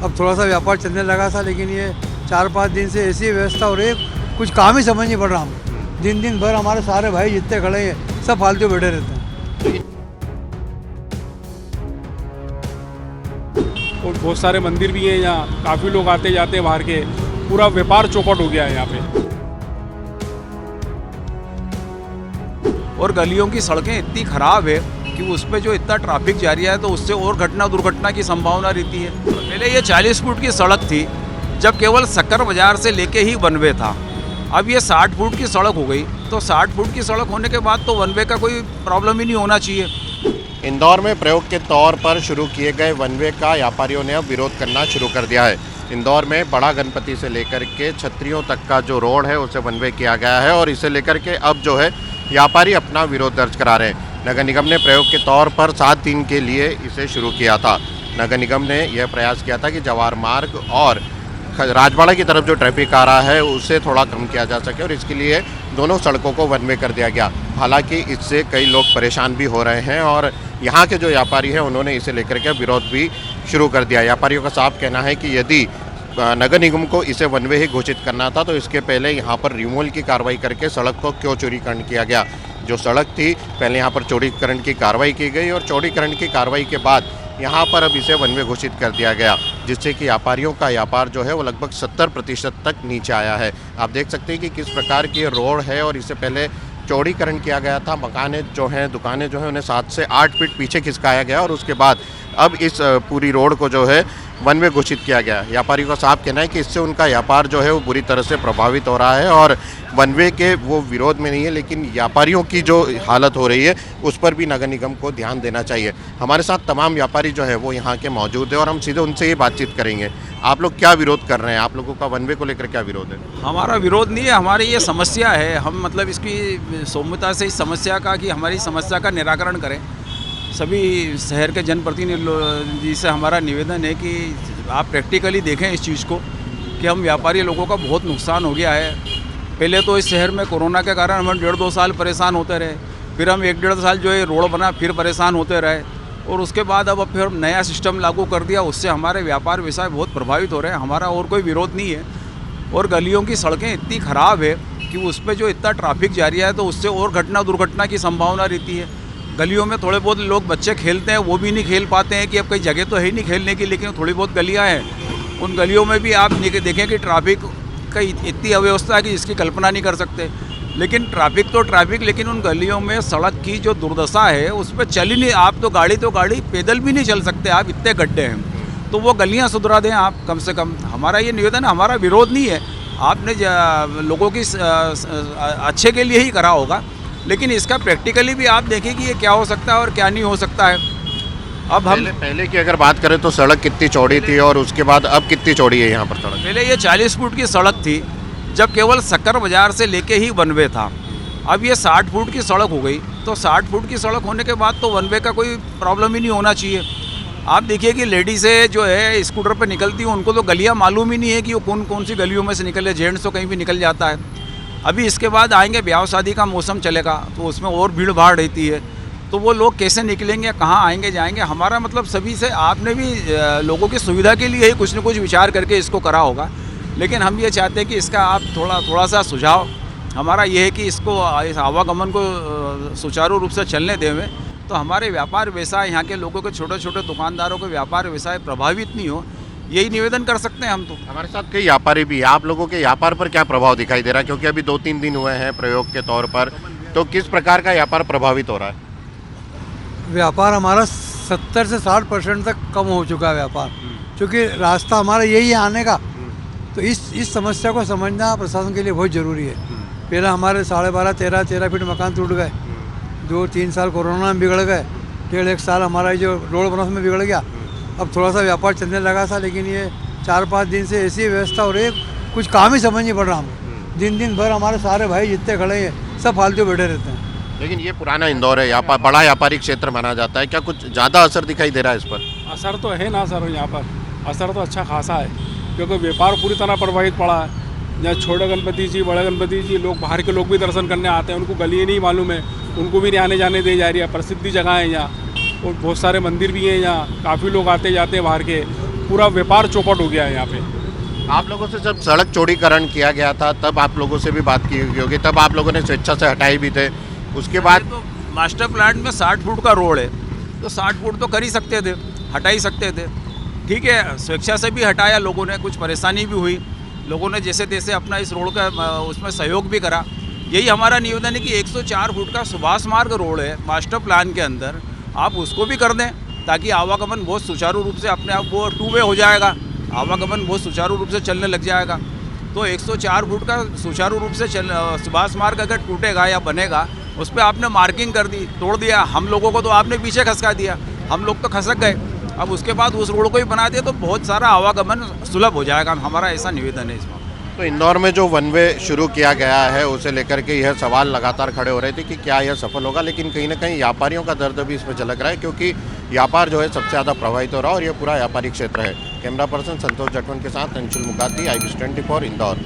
अब थोड़ा सा व्यापार चलने लगा था, लेकिन ये 4-5 दिन से ऐसी व्यवस्था हो रही है, कुछ काम ही समझ नहीं पड़ रहा हमको। दिन भर हमारे सारे भाई जितने खड़े हैं सब फालतू बैठे रहते हैं। और बहुत सारे मंदिर भी हैं यहाँ, काफ़ी लोग आते जाते हैं बाहर के, पूरा व्यापार चौपट हो गया है यहाँ पे। और गलियों की सड़कें इतनी ख़राब है कि उस पर जो इतना ट्रैफिक जारी है तो उससे और दुर्घटना की संभावना रहती है। पहले ये 40 फुट की सड़क थी, जब केवल शक्कर बाजार से लेके ही वन वे था। अब ये 60 फुट की सड़क हो गई, तो 60 फुट की सड़क होने के बाद तो वन वे का कोई प्रॉब्लम ही नहीं होना चाहिए। इंदौर में प्रयोग के तौर पर शुरू किए गए वन वे का व्यापारियों ने अब विरोध करना शुरू कर दिया है। इंदौर में बड़ा गणपति से लेकर के छतरियों तक का जो रोड है उसे वन वे किया गया है और इसे लेकर के अब जो है व्यापारी अपना विरोध दर्ज करा रहे हैं। नगर निगम ने प्रयोग के तौर पर 7 दिन के लिए इसे शुरू किया था। नगर निगम ने यह प्रयास किया था कि जवाहर मार्ग और राजवाड़ा की तरफ जो ट्रैफिक आ रहा है उसे थोड़ा कम किया जा सके और इसके लिए दोनों सड़कों को वन वे कर दिया गया। हालांकि इससे कई लोग परेशान भी हो रहे हैं और यहाँ के जो व्यापारी हैं उन्होंने इसे लेकर के विरोध भी शुरू कर दिया। व्यापारियों का साफ कहना है कि यदि नगर निगम को इसे वन वे ही घोषित करना था तो इसके पहले यहाँ पर रिमूवल की कार्रवाई करके सड़क को क्यों चौड़ीकरण किया गया। जो सड़क थी पहले यहाँ पर चौड़ीकरण की कार्रवाई की गई और चौड़ीकरण की कार्रवाई के बाद यहाँ पर अब इसे वन वे घोषित कर दिया गया, जिससे कि व्यापारियों का व्यापार जो है वो लगभग 70% तक नीचे आया है। आप देख सकते हैं कि किस प्रकार की रोड है और इससे पहले चौड़ीकरण किया गया था। मकानें जो हैं, दुकानें जो हैं उन्हें 7 से 8 फीट पीछे खिसकाया गया और उसके बाद अब इस पूरी रोड को जो है वन वे घोषित किया गया। व्यापारियों का साफ कहना है कि इससे उनका व्यापार जो है वो बुरी तरह से प्रभावित हो रहा है और वन वे के वो विरोध में नहीं है, लेकिन व्यापारियों की जो हालत हो रही है उस पर भी नगर निगम को ध्यान देना चाहिए। हमारे साथ तमाम व्यापारी जो है वो यहाँ के मौजूद है और हम सीधे उनसे ये बातचीत करेंगे। आप लोग क्या विरोध कर रहे हैं? आप लोगों का वन वे को लेकर क्या विरोध है? हमारा विरोध नहीं है, हमारी ये समस्या है। हम मतलब इसकी सौम्यता से इस समस्या का कि हमारी समस्या का निराकरण करें। सभी शहर के जनप्रतिनिधि से हमारा निवेदन है कि आप प्रैक्टिकली देखें इस चीज़ को कि हम व्यापारी लोगों का बहुत नुकसान हो गया है। पहले तो इस शहर में कोरोना के कारण हम 1.5-2 साल परेशान होते रहे, फिर हम 1-1.5 साल जो है रोड बना फिर परेशान होते रहे और उसके बाद अब फिर नया सिस्टम लागू कर दिया, उससे हमारे व्यापार व्यवसाय बहुत प्रभावित हो रहे हैं। हमारा और कोई विरोध नहीं है। और गलियों की सड़कें इतनी ख़राब है कि उस पर जो इतना ट्रैफिक जारी है तो उससे और दुर्घटना की संभावना रहती है। गलियों में थोड़े बहुत लोग बच्चे खेलते हैं, वो भी नहीं खेल पाते हैं कि अब कई जगह तो है ही नहीं खेलने की, लेकिन थोड़ी बहुत गलियां हैं। उन गलियों में भी आप देखें कि ट्रैफिक का इतनी अव्यवस्था है कि इसकी कल्पना नहीं कर सकते। लेकिन ट्रैफिक तो ट्रैफिक, लेकिन उन गलियों में सड़क की जो दुर्दशा है उस पर चल ही नहीं, आप तो गाड़ी पैदल भी नहीं चल सकते, आप इतने गड्ढे हैं। तो वो गलियाँ सुधरा दें आप कम से कम। हमारा ये निवेदन है, हमारा विरोध नहीं है। आपने लोगों की अच्छे के लिए ही करा होगा, लेकिन इसका प्रैक्टिकली भी आप देखें कि ये क्या हो सकता है और क्या नहीं हो सकता है। अब हम पहले की अगर बात करें तो सड़क कितनी चौड़ी थी और उसके बाद अब कितनी चौड़ी है यहाँ पर सड़क? पहले ये 40 फुट की सड़क थी, जब केवल शक्कर बाजार से लेके ही वन वे था। अब ये 60 फुट की सड़क हो गई, तो 60 फुट की सड़क होने के बाद तो वन वे का कोई प्रॉब्लम ही नहीं होना चाहिए। आप देखिए कि लेडीज़ें जो है स्कूटर पर निकलती हैं, उनको तो गलियाँ मालूम ही नहीं है कि वो कौन सी गलियों में से निकले। जेंट्स तो कहीं भी निकल जाता है। अभी इसके बाद आएंगे, ब्याह शादी का मौसम चलेगा तो उसमें और भीड़ भाड़ रहती है, तो वो लोग कैसे निकलेंगे, कहाँ आएंगे जाएंगे। हमारा मतलब सभी से, आपने भी लोगों की सुविधा के लिए ही कुछ न कुछ विचार करके इसको करा होगा, लेकिन हम ये चाहते हैं कि इसका आप थोड़ा सा सुझाव हमारा ये है कि इसको इस आवागमन को सुचारू रूप से चलने दें, तो हमारे व्यापार व्यवसाय, यहाँ के लोगों के छोटे छोटे दुकानदारों के व्यापार व्यवसाय प्रभावित नहीं हो, यही निवेदन कर सकते हैं हम। तो हमारे साथ कई व्यापारी भी, आप लोगों के व्यापार पर क्या प्रभाव दिखाई दे रहा है? क्योंकि अभी 2-3 दिन हुए हैं प्रयोग के तौर पर, तो किस प्रकार का व्यापार प्रभावित हो रहा है? व्यापार हमारा 70 से 60% तक कम हो चुका है व्यापार, क्योंकि रास्ता हमारा यही है आने का। तो इस समस्या को समझना प्रशासन के लिए बहुत ज़रूरी है। पहले हमारे 12.5-13 फीट मकान टूट गए, 2-3 साल कोरोना में बिगड़ गए, 1.5 साल हमारा जो रोड बना उसमें बिगड़ गया। अब थोड़ा सा व्यापार चलने लगा था, लेकिन ये 4-5 दिन से ऐसी व्यवस्था हो रही है, कुछ काम ही समझ नहीं पड़ रहा हमको। दिन भर हमारे सारे भाई जितने खड़े हैं सब फालतू बैठे रहते हैं। लेकिन ये पुराना इंदौर है, यहाँ पर बड़ा व्यापारिक क्षेत्र माना जाता है, क्या कुछ ज़्यादा असर दिखाई दे रहा है इस पर? असर तो है ना सर, यहाँ पर असर तो अच्छा खासा है, क्योंकि व्यापार पूरी तरह प्रभावित पड़ा है। यहाँ छोटे गणपति जी, बड़े गणपति जी, लोग बाहर के लोग भी दर्शन करने आते हैं, उनको गलियाँ नहीं मालूम है, उनको भी नहीं आने जाने दी जा रही है। प्रसिद्ध जगह है यहाँ और बहुत सारे मंदिर भी हैं यहाँ, काफ़ी लोग आते जाते हैं बाहर के, पूरा व्यापार चौपट हो गया है यहाँ पे। आप लोगों से जब सड़क चौड़ीकरण किया गया था तब आप लोगों से भी बात की होगी, तब आप लोगों ने स्वेच्छा से हटाई भी थे। उसके बाद तो मास्टर प्लान में 60 फुट का रोड है, तो 60 फुट तो कर ही सकते थे, हटा ही सकते थे। ठीक है, स्वेच्छा से भी हटाया लोगों ने, कुछ परेशानी भी हुई, लोगों ने जैसे तैसे अपना इस रोड का उसमें सहयोग भी करा। यही हमारा निवेदन है कि 104 फुट का सुभाष मार्ग रोड है मास्टर प्लान के अंदर, आप उसको भी कर दें ताकि आवागमन बहुत सुचारू रूप से अपने आप वो 2 वे हो जाएगा, आवागमन बहुत सुचारू रूप से चलने लग जाएगा। तो 104 फुट का सुचारू रूप से सुभाष मार्ग अगर टूटेगा या बनेगा, उस पर आपने मार्किंग कर दी, तोड़ दिया, हम लोगों को तो आपने पीछे खसका दिया, हम लोग तो खसक गए। अब उसके बाद उस रोड को ही बना दिया तो बहुत सारा आवागमन सुलभ हो जाएगा, हमारा ऐसा निवेदन है इसमें। तो इंदौर में जो वन वे शुरू किया गया है उसे लेकर के यह सवाल लगातार खड़े हो रहे थे कि क्या यह सफल होगा, लेकिन कहीं ना कहीं व्यापारियों का दर्द भी इसमें झलक रहा है, क्योंकि व्यापार जो है सबसे ज़्यादा प्रभावित हो रहा है और यह पूरा व्यापारिक क्षेत्र है। कैमरा पर्सन संतोष जटवन के साथ अंशुल मुकाती, IBC 24 इंदौर।